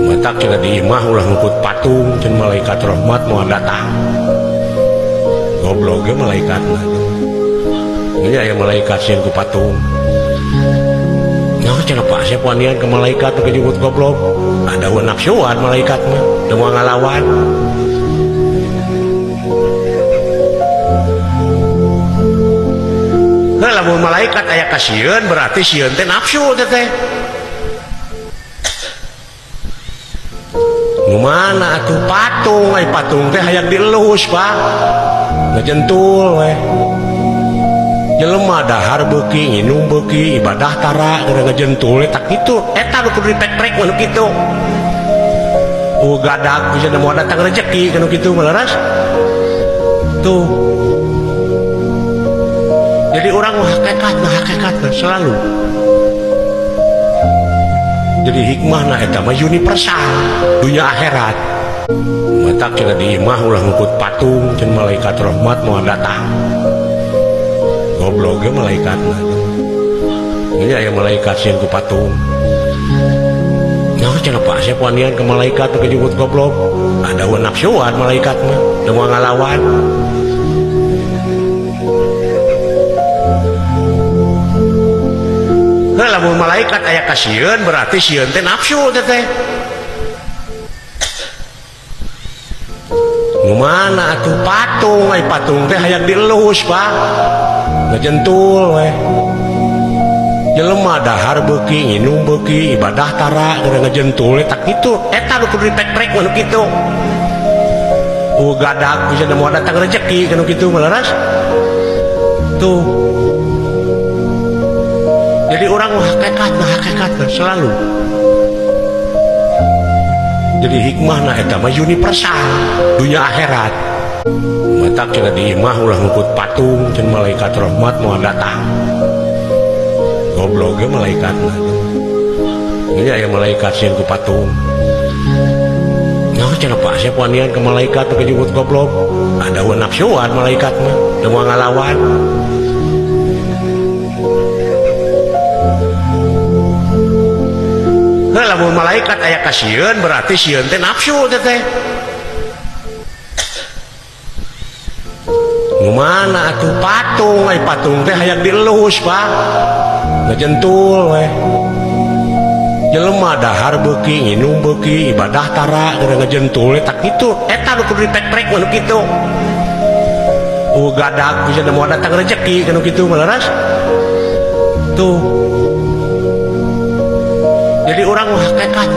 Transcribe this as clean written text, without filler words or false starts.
matak cenah di imah ulah ngukut patung cenah malaikat rahmat mau datang. Goblok ge malaikatna. Ini aya malaikat sieun ku patung. Nah cenah pasep wanian ke malaikat nu kejebut goblok. Ada nafsuan malaikat mah, teu moal ngalawan. Lamun malaikat aya ka sieun berarti sieun teh nafsu teh. Nu mana atuh patung, ai patung teh hayang dielus, Pak. Ngejentul we. Jelema dahar beuki, nginum beuki, ibadah tara gara ngejentul tak kitu. Eta nu kudu dipek-pek anu kitu. Gadag bisa mau datang rezeki kanu kitu maleras. Tuh. Jadi orang hakikat selalu. Jadi hikmahna eta mah universal, dunia akhirat. Matak cenah di imah ulah ngukut patung cenah malaikat rahmat mau datang. Goblok ge malaikatna. Ini aya malaikat sieun ku patung. Nah cenah pasep wanian ke malaikat nu kejebut goblok. Ada nafsuan malaikat mah, teu moal ngalawan. Lamun malaikat aya ka sieun berarti sieun teh nafsu teh. Nu mana atuh patung, ai patung teh hayang dielus, Pak. Ngejentul we. Jelema dahar beuki, nginum beuki, ibadah tara gara ngejentul tak kitu. Eta nu kudu dipek-pek anu kitu. Gadag bisa mau datang rezeki kanu kitu maleras. Tuh. Jadi orang hakikat selalu. Jadi hikmahna eta mah universal, dunia akhirat. Matak cenah di imah ulah ngukut patung cenah malaikat rahmat mau datang. Goblok ge malaikatna. Ini aya malaikat sieun ku patung. Nah cenah pasep wanian ke malaikat nu kejebut goblok. Ada nafsuan malaikat mah, teu moal ngalawan. Lamun malaikat aya ka sieun berarti sieun teh nafsu teh. Nu mana atuh patung, ai patung teh hayang dielus, Pak. Ngejentul we. Jelema dahar beuki, nginum beuki, ibadah tara gara ngejentul tak kitu. Eta nu kudu dipek-pek anu kitu. Gadag bisa mau datang rezeki kanu kitu maleras. Tuh. Jadi orang hakikat